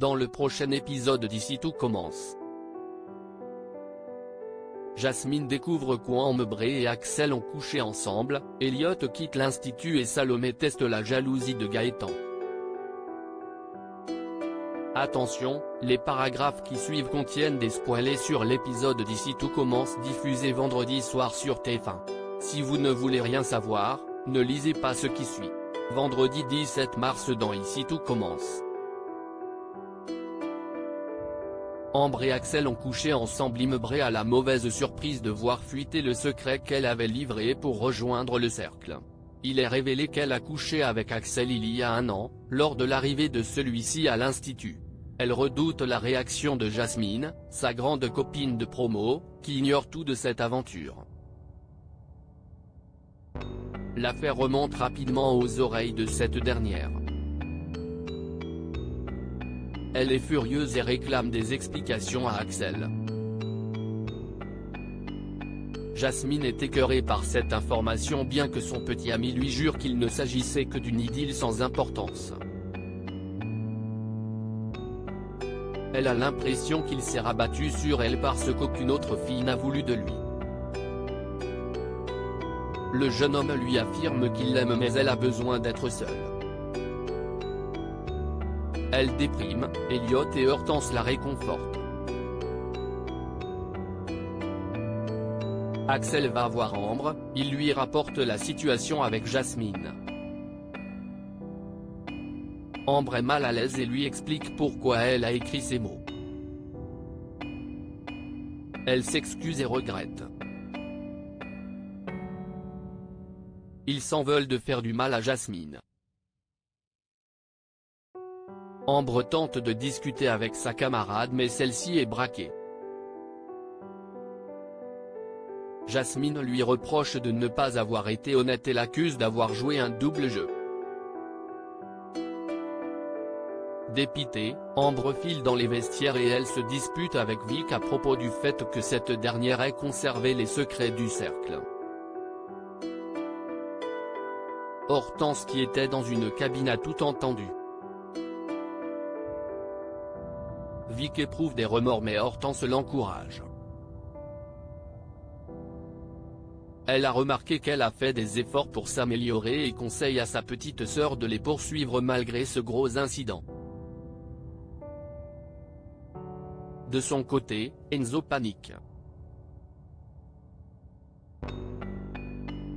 dans le prochain épisode d'Ici tout commence. Jasmine découvre qu'Ambre et Axel ont couché ensemble, Elliot quitte l'institut et Salomé teste la jalousie de Gaëtan. Attention, les paragraphes qui suivent contiennent des spoilers sur l'épisode d'Ici tout commence diffusé vendredi soir sur TF1. Si vous ne voulez rien savoir, ne lisez pas ce qui suit. Vendredi 17 mars dans Ici tout commence. Ambre et Axel ont couché ensemble. Ambre a la mauvaise surprise de voir fuiter le secret qu'elle avait livré pour rejoindre le cercle. Il est révélé qu'elle a couché avec Axel il y a 1 an, lors de l'arrivée de celui-ci à l'institut. Elle redoute la réaction de Jasmine, sa grande copine de promo, qui ignore tout de cette aventure. L'affaire remonte rapidement aux oreilles de cette dernière. Elle est furieuse et réclame des explications à Axel. Jasmine est écœurée par cette information bien que son petit ami lui jure qu'il ne s'agissait que d'une idylle sans importance. Elle a l'impression qu'il s'est rabattu sur elle parce qu'aucune autre fille n'a voulu de lui. Le jeune homme lui affirme qu'il l'aime mais elle a besoin d'être seule. Elle déprime, Elliot et Hortense la réconfortent. Axel va voir Ambre, il lui rapporte la situation avec Jasmine. Ambre est mal à l'aise et lui explique pourquoi elle a écrit ces mots. Elle s'excuse et regrette. Ils s'en veulent de faire du mal à Jasmine. Ambre tente de discuter avec sa camarade mais celle-ci est braquée. Jasmine lui reproche de ne pas avoir été honnête et l'accuse d'avoir joué un double jeu. Dépitée, Ambre file dans les vestiaires et elle se dispute avec Vic à propos du fait que cette dernière ait conservé les secrets du cercle. Hortense qui était dans une cabine a tout entendu. Vic éprouve des remords mais Hortense l'encourage. Elle a remarqué qu'elle a fait des efforts pour s'améliorer et conseille à sa petite sœur de les poursuivre malgré ce gros incident. De son côté, Enzo panique.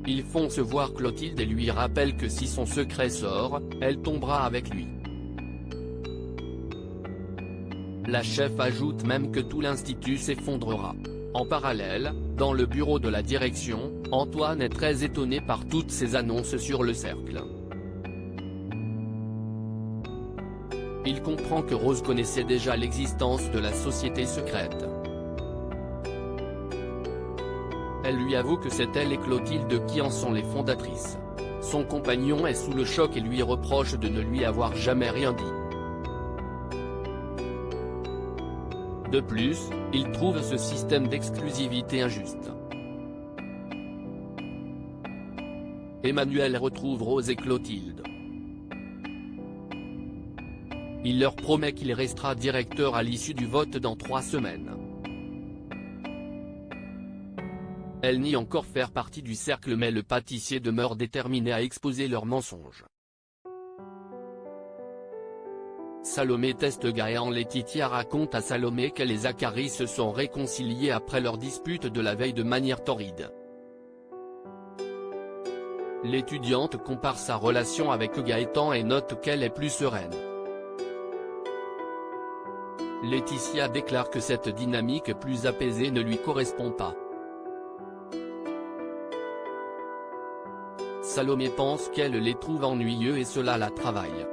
Ils font se voir Clotilde et lui rappellent que si son secret sort, elle tombera avec lui. La chef ajoute même que tout l'institut s'effondrera. En parallèle, dans le bureau de la direction, Antoine est très étonné par toutes ces annonces sur le cercle. Il comprend que Rose connaissait déjà l'existence de la société secrète. Elle lui avoue que c'est elle et Clotilde qui en sont les fondatrices. Son compagnon est sous le choc et lui reproche de ne lui avoir jamais rien dit. De plus, il trouve ce système d'exclusivité injuste. Emmanuel retrouve Rose et Clotilde. Il leur promet qu'il restera directeur à l'issue du vote dans 3 semaines. Elle nie encore faire partie du cercle mais le pâtissier demeure déterminé à exposer leurs mensonges. Salomé teste Gaëtan. Laetitia raconte à Salomé qu'elle et Zacharie se sont réconciliés après leur dispute de la veille de manière torride. L'étudiante compare sa relation avec Gaëtan et note qu'elle est plus sereine. Laetitia déclare que cette dynamique plus apaisée ne lui correspond pas. Salomé pense qu'elle les trouve ennuyeux et cela la travaille.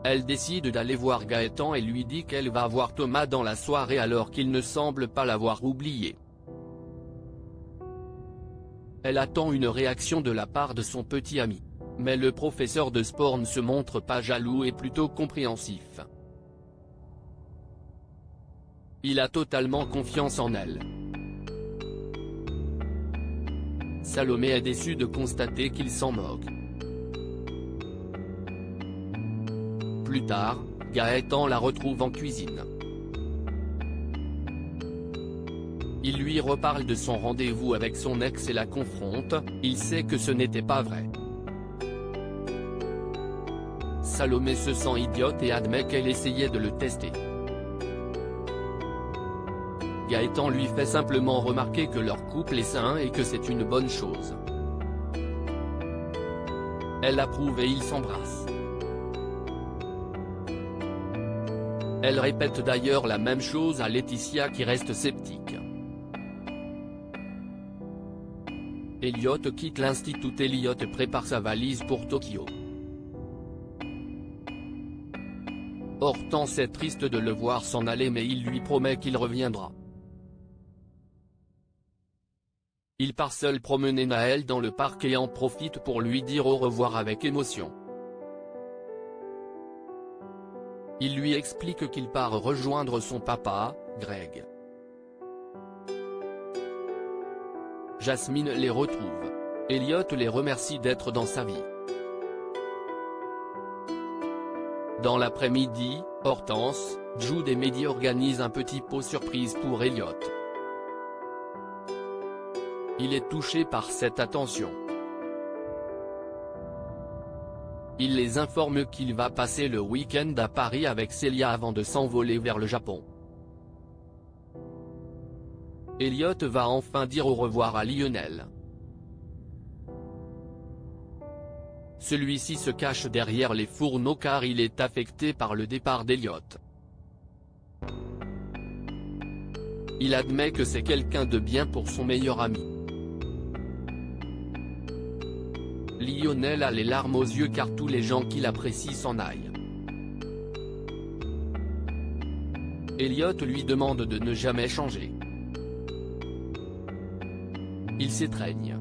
Elle décide d'aller voir Gaëtan et lui dit qu'elle va voir Thomas dans la soirée alors qu'il ne semble pas l'avoir oublié. Elle attend une réaction de la part de son petit ami. Mais le professeur de sport ne se montre pas jaloux et plutôt compréhensif. Il a totalement confiance en elle. Salomé est déçue de constater qu'il s'en moque. plus tard, Gaëtan la retrouve en cuisine. Il lui reparle de son rendez-vous avec son ex et la confronte, il sait que ce n'était pas vrai. Salomé se sent idiote et admet qu'elle essayait de le tester. Gaëtan lui fait simplement remarquer que leur couple est sain et que c'est une bonne chose. Elle approuve et ils s'embrassent. Elle répète d'ailleurs la même chose à Laetitia qui reste sceptique. Elliot quitte l'institut. Elliot prépare sa valise pour Tokyo. Hortense est triste de le voir s'en aller mais il lui promet qu'il reviendra. Il part seul promener Naël dans le parc et en profite pour lui dire au revoir avec émotion. Il lui explique qu'il part rejoindre son papa, Greg. Jasmine les retrouve. Elliot les remercie d'être dans sa vie. Dans l'après-midi, Hortense, Jude et Mehdi organisent un petit pot surprise pour Elliot. Il est touché par cette attention. Il les informe qu'il va passer le week-end à Paris avec Célia avant de s'envoler vers le Japon. Elliot va enfin dire au revoir à Lionel. Celui-ci se cache derrière les fourneaux car il est affecté par le départ d'Elliot. Il admet que c'est quelqu'un de bien pour son meilleur ami. Lionel a les larmes aux yeux car tous les gens qu'il apprécie s'en aillent. Elliot lui demande de ne jamais changer. Ils s'étreignent.